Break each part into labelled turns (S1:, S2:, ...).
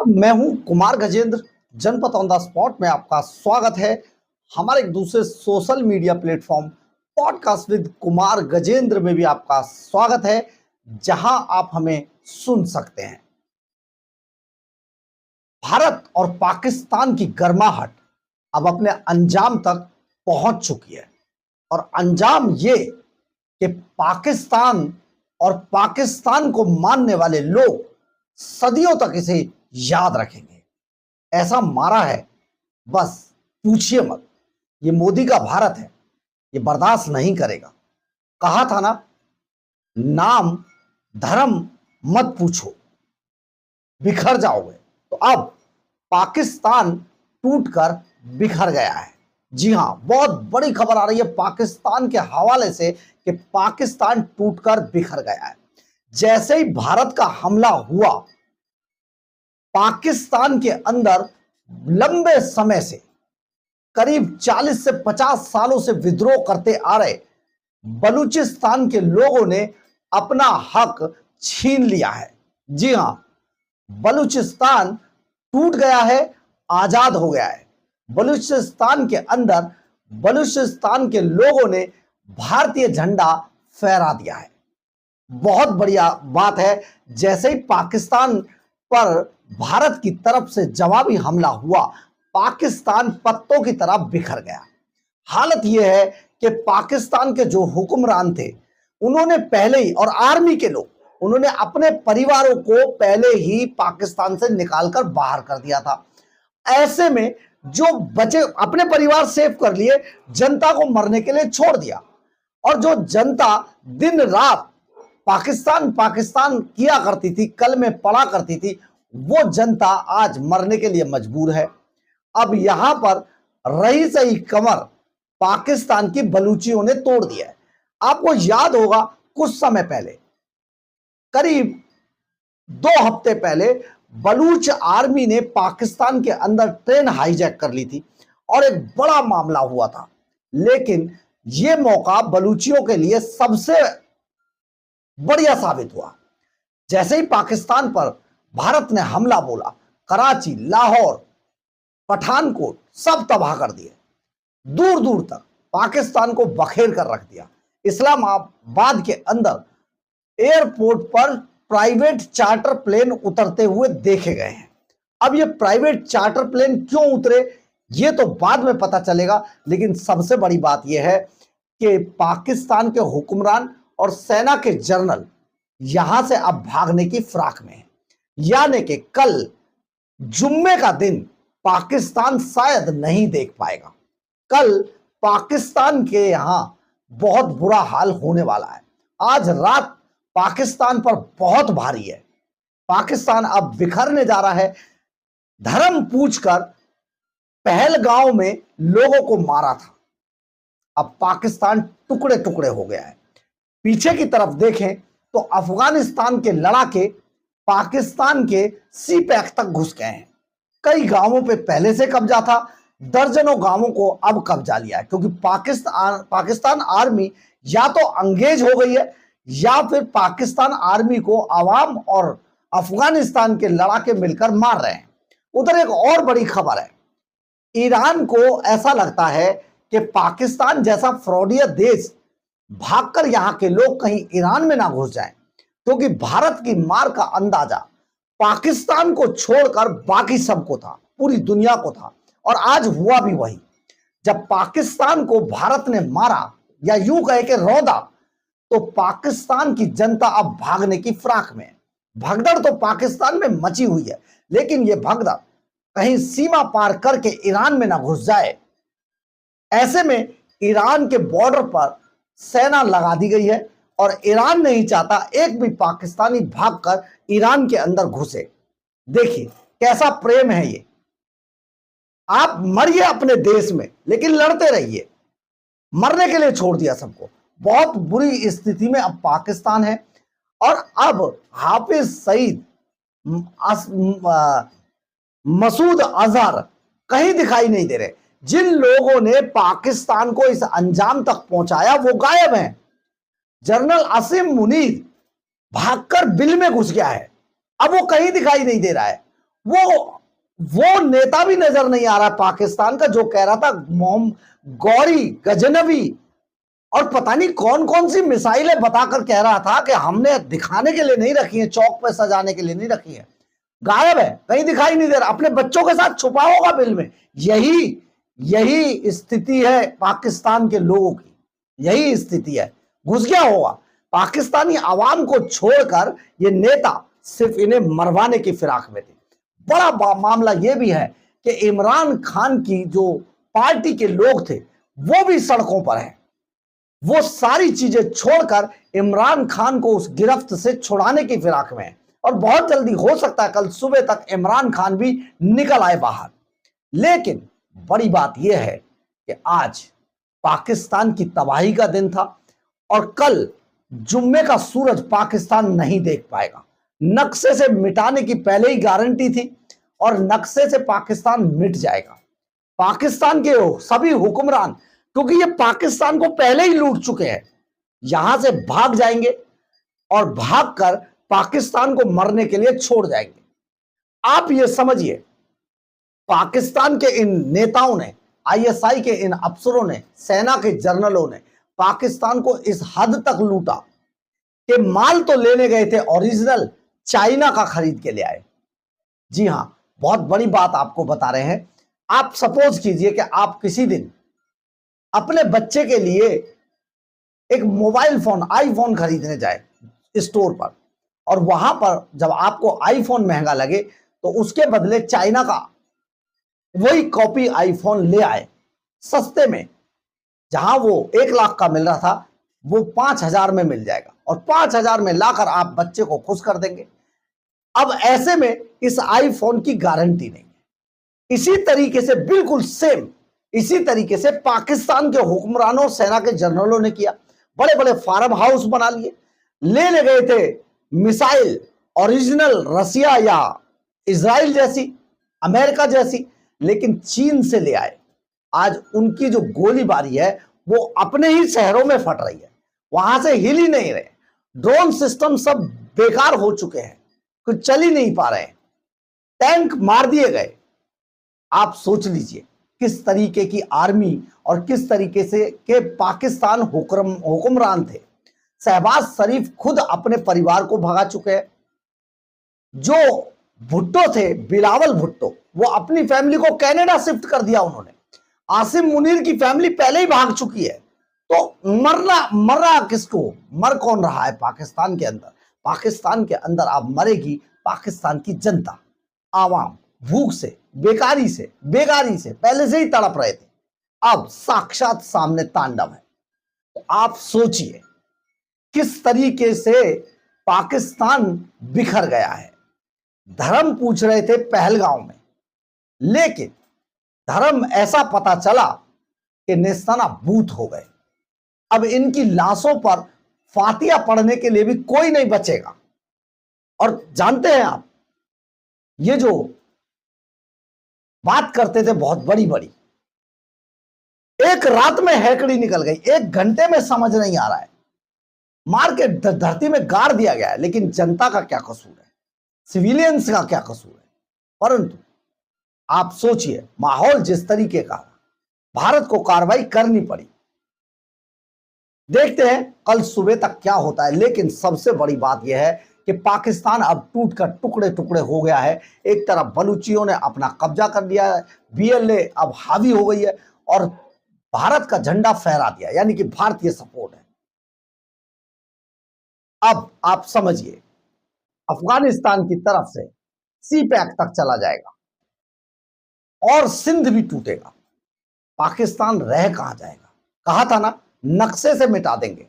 S1: मैं हूं कुमार गजेंद्र। जनपद ऑन द स्पॉट में आपका स्वागत है। हमारे एक दूसरे social media platform podcast with Kumar Gajendra में भी आपका स्वागत है, जहां आप हमें सुन सकते हैं। भारत और पाकिस्तान की गर्माहट अब अपने अंजाम तक पहुंच चुकी है और अंजाम ये कि पाकिस्तान और पाकिस्तान को मानने वाले लोग सदियों तक इसे याद रखेंगे। ऐसा मारा है, बस पूछिए मत। ये मोदी का भारत है, ये बर्दाश्त नहीं करेगा। कहा था ना, नाम धर्म मत पूछो, बिखर जाओगे। तो अब पाकिस्तान टूटकर बिखर गया है। जी हां, बहुत बड़ी खबर आ रही है पाकिस्तान के हवाले से कि पाकिस्तान टूटकर बिखर गया है। जैसे ही भारत का हमला हुआ, पाकिस्तान के अंदर लंबे समय से करीब 40 से 50 सालों से विद्रोह करते आ रहे बलूचिस्तान के लोगों ने अपना हक छीन लिया है। जी हां, बलूचिस्तान टूट गया है, आजाद हो गया है। बलूचिस्तान के अंदर बलूचिस्तान के लोगों ने भारतीय झंडा फहरा दिया है। बहुत बढ़िया बात है। जैसे ही पाकिस्तान पर भारत की तरफ से जवाबी हमला हुआ, पाकिस्तान पत्तों की तरह बिखर गया। हालत यह है कि पाकिस्तान के जो हुक्मरान थे, उन्होंने पहले ही, और आर्मी के लोग, उन्होंने अपने परिवारों को पहले ही पाकिस्तान से निकालकर बाहर कर दिया था। ऐसे में जो बचे अपने परिवार सेव कर लिए, जनता को मरने के लिए छोड़ दिया। और जो जनता दिन रात पाकिस्तान पाकिस्तान किया करती थी, कल में पड़ा करती थी, वो जनता आज मरने के लिए मजबूर है। अब यहां पर रही सही कमर पाकिस्तान की बलूचियों ने तोड़ दिया है। आपको याद होगा, कुछ समय पहले, करीब 2 हफ्ते पहले, बलूच आर्मी ने पाकिस्तान के अंदर ट्रेन हाईजैक कर ली थी और एक बड़ा मामला हुआ था। लेकिन यह मौका बलूचियों के लिए सबसे बढ़िया साबित हुआ। जैसे ही पाकिस्तान पर भारत ने हमला बोला, कराची, लाहौर, पठानकोट सब तबाह कर दिए। दूर दूर तक पाकिस्तान को बखेर कर रख दिया। इस्लामाबाद के अंदर एयरपोर्ट पर प्राइवेट चार्टर प्लेन उतरते हुए देखे गए हैं। अब ये प्राइवेट चार्टर प्लेन क्यों उतरे, ये तो बाद में पता चलेगा। लेकिन सबसे बड़ी बात यह है कि पाकिस्तान के हुक्मरान और सेना के जनरल यहां से अब भागने की फिराक में है। यानी कि कल जुम्मे का दिन पाकिस्तान शायद नहीं देख पाएगा। कल पाकिस्तान के यहां बहुत बुरा हाल होने वाला है। आज रात पाकिस्तान पर बहुत भारी है। पाकिस्तान अब बिखरने जा रहा है। धर्म पूछकर पहलगांव में लोगों को मारा था, अब पाकिस्तान टुकड़े टुकड़े हो गया है। पीछे की तरफ देखें तो अफगानिस्तान के लड़ाके पाकिस्तान के सी पैक तक घुस गए हैं। कई गांवों पे पहले से कब्जा था, दर्जनों गांवों को अब कब्जा लिया है, क्योंकि पाकिस्तान आर्मी या तो अंगेज हो गई है या फिर पाकिस्तान आर्मी को अवाम और अफगानिस्तान के लड़ाके मिलकर मार रहे हैं। उधर एक और बड़ी खबर है। ईरान को ऐसा लगता है कि पाकिस्तान जैसा फ्रॉडिया देश भागकर यहां के लोग कहीं ईरान में ना घुस जाएं, क्योंकि भारत की मार का अंदाजा पाकिस्तान को छोड़कर बाकी सबको था, पूरी दुनिया को था। और आज हुआ भी वही। जब पाकिस्तान को भारत ने मारा, या यूं कहे कि रौंदा, तो पाकिस्तान की जनता अब भागने की फिराक में है। भगदड़ तो पाकिस्तान में मची हुई है, लेकिन यह भगदड़ कहीं सीमा पार करके ईरान में ना घुस जाए। ऐसे में ईरान के बॉर्डर पर सेना लगा दी गई है और ईरान नहीं चाहता एक भी पाकिस्तानी भागकर ईरान के अंदर घुसे। देखिए कैसा प्रेम है ये। आप मरिए अपने देश में, लेकिन लड़ते रहिए। मरने के लिए छोड़ दिया सबको। बहुत बुरी स्थिति में अब पाकिस्तान है। और अब हाफिज सईद, मसूद अजहर कहीं दिखाई नहीं दे रहे। जिन लोगों ने पाकिस्तान को इस अंजाम तक पहुंचाया वो गायब हैं। जनरल असीम मुनीर भागकर बिल में घुस गया है, अब वो कहीं दिखाई नहीं दे रहा है। वो नेता भी नजर नहीं आ रहा पाकिस्तान का जो कह रहा था गौरी गजनवी और पता नहीं कौन कौन सी मिसाइलें बताकर कह रहा था कि हमने दिखाने के लिए नहीं रखी है, चौक पे सजाने के लिए नहीं रखी है। गायब है, कहीं दिखाई नहीं दे रहा, अपने बच्चों के साथ छुपा होगा बिल में। यही स्थिति है पाकिस्तान के लोगों की, यही स्थिति है। घुस गया होगा पाकिस्तानी आवाम को छोड़कर, ये नेता सिर्फ इन्हें मरवाने की फिराक में थे। बड़ा मामला यह भी है कि इमरान खान की जो पार्टी के लोग थे वो भी सड़कों पर हैं। वो सारी चीजें छोड़कर इमरान खान को उस गिरफ्त से छुड़ाने की फिराक में है और बहुत जल्दी हो सकता है कल सुबह तक इमरान खान भी निकल आए बाहर। लेकिन बड़ी बात यह है कि आज पाकिस्तान की तबाही का दिन था और कल जुम्मे का सूरज पाकिस्तान नहीं देख पाएगा। नक्शे से मिटाने की पहले ही गारंटी थी और नक्शे से पाकिस्तान मिट जाएगा। पाकिस्तान के सभी हुक्मरान, क्योंकि ये पाकिस्तान को पहले ही लूट चुके हैं, यहां से भाग जाएंगे और भागकर पाकिस्तान को मरने के लिए छोड़ जाएंगे। आप ये समझिए, पाकिस्तान के इन नेताओं ने, आईएसआई के इन अफसरों ने, सेना के जनरलों ने पाकिस्तान को इस हद तक लूटा कि माल तो लेने गए थे ओरिजिनल चाइना का खरीद के ले आए। जी हां, बहुत बड़ी बात आपको बता रहे हैं। आप सपोज कीजिए कि आप किसी दिन अपने बच्चे के लिए एक मोबाइल फोन, आईफोन खरीदने जाए स्टोर पर और वहां पर जब आपको आईफोन महंगा लगे तो उसके बदले चाइना का वही कॉपी आईफोन ले आए सस्ते में। जहां वो 1 लाख का मिल रहा था वो 5,000 में मिल जाएगा और 5,000 में लाकर आप बच्चे को खुश कर देंगे। अब ऐसे में इस आईफोन की गारंटी नहीं है। इसी तरीके से, बिल्कुल सेम इसी तरीके से पाकिस्तान के हुक्मरानों, सेना के जनरलों ने किया। बड़े बड़े फार्म हाउस बना लिए, ले गए थे मिसाइल ओरिजिनल रसिया या इजराइल जैसी, अमेरिका जैसी, लेकिन चीन से ले आए। आज उनकी जो गोलीबारी है वो अपने ही शहरों में फट रही है, वहां से हिल ही नहीं रहे। ड्रोन सिस्टम सब बेकार हो चुके हैं, कुछ चल ही नहीं पा रहे हैं, टैंक मार दिए गए। आप सोच लीजिए किस तरीके की आर्मी और किस तरीके से के पाकिस्तान हुक्मरान थे। शहबाज शरीफ खुद अपने परिवार को भगा चुके हैं। जो भुट्टो थे, बिलावल भुट्टो, वो अपनी फैमिली को कनाडा शिफ्ट कर दिया उन्होंने। आसिम मुनीर की फैमिली पहले ही भाग चुकी है। तो मरना किसको, मर कौन रहा है पाकिस्तान के अंदर? पाकिस्तान के अंदर अब मरेगी पाकिस्तान की जनता, आवाम, भूख से, बेकारी से, बेगारी से पहले से ही तड़प रहे थे, अब साक्षात सामने तांडव है। तो आप सोचिए किस तरीके से पाकिस्तान बिखर गया है। धर्म पूछ रहे थे पहलगांव में, लेकिन धर्म ऐसा पता चला कि निस्ताना बूथ हो गए। अब इनकी लाशों पर फातिया पढ़ने के लिए भी कोई नहीं बचेगा। और जानते हैं आप, ये जो बात करते थे बहुत बड़ी बड़ी, एक रात में हैकड़ी निकल गई, 1 घंटे में समझ नहीं आ रहा है, मार के धरती में गाड़ दिया गया है। लेकिन जनता का क्या कसूर है, सिविलियंस का क्या कसूर है? परंतु आप सोचिए, माहौल जिस तरीके का, भारत को कार्रवाई करनी पड़ी। देखते हैं कल सुबह तक क्या होता है। लेकिन सबसे बड़ी बात यह है कि पाकिस्तान अब टूटकर टुकड़े टुकड़े हो गया है। एक तरफ बलूचियों ने अपना कब्जा कर लिया है, बीएलए अब हावी हो गई है और भारत का झंडा फहरा दिया, यानी कि भारतीय सपोर्ट है। अब आप समझिए, अफगानिस्तान की तरफ से सी पैक तक चला जाएगा और सिंध भी टूटेगा। पाकिस्तान रह कहां जाएगा? कहा था ना, नक्शे से मिटा देंगे।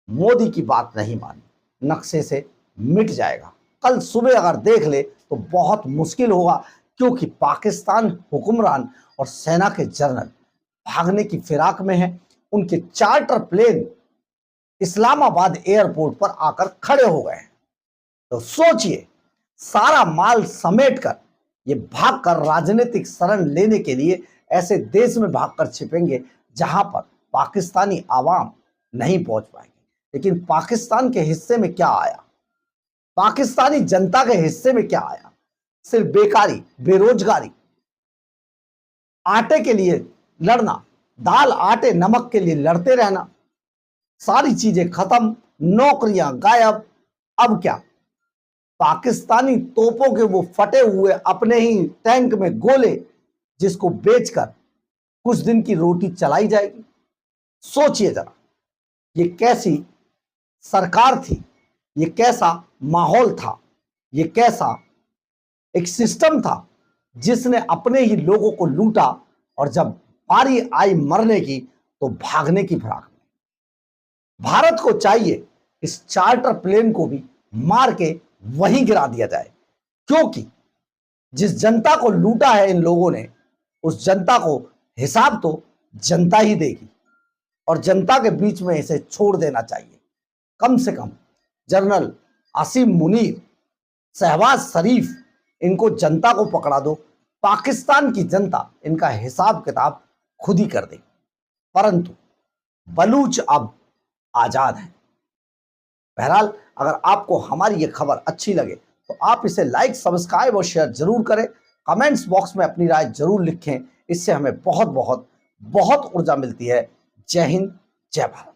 S1: मोदी की बात नहीं मानी, नक्शे से मिट जाएगा। कल सुबह अगर देख ले तो बहुत मुश्किल होगा, क्योंकि पाकिस्तान हुक्मरान और सेना के जनरल भागने की फिराक में हैं। उनके चार्टर प्लेन इस्लामाबाद एयरपोर्ट पर आकर खड़े हो गए हैं। तो सोचिए, सारा माल समेटकर ये भागकर राजनीतिक शरण लेने के लिए ऐसे देश में भागकर छिपेंगे जहां पर पाकिस्तानी आवाम नहीं पहुंच पाएंगे। लेकिन पाकिस्तान के हिस्से में क्या आया, पाकिस्तानी जनता के हिस्से में क्या आया? सिर्फ बेकारी, बेरोजगारी, आटे के लिए लड़ना, दाल आटे नमक के लिए लड़ते रहना, सारी चीजें खत्म, नौकरियां गायब। अब क्या, पाकिस्तानी तोपों के वो फटे हुए अपने ही टैंक में गोले, जिसको बेचकर कुछ दिन की रोटी चलाई जाएगी। सोचिए जरा, ये कैसी सरकार थी, ये कैसा माहौल था, ये कैसा एक सिस्टम था जिसने अपने ही लोगों को लूटा, और जब बारी आई मरने की तो भागने की फिराक में। भारत को चाहिए इस चार्टर प्लेन को भी मार के वहीं गिरा दिया जाए, क्योंकि जिस जनता को लूटा है इन लोगों ने, उस जनता को हिसाब तो जनता ही देगी, और जनता के बीच में इसे छोड़ देना चाहिए। कम से कम जनरल आसिम मुनीर, शहबाज शरीफ, इनको जनता को पकड़ा दो, पाकिस्तान की जनता इनका हिसाब किताब खुद ही कर देगी। परंतु बलूच अब आजाद हैं। बहरहाल, अगर आपको हमारी ये खबर अच्छी लगे तो आप इसे लाइक, सब्सक्राइब और शेयर जरूर करें। कमेंट्स बॉक्स में अपनी राय जरूर लिखें, इससे हमें बहुत बहुत बहुत ऊर्जा मिलती है। जय हिंद, जय भारत।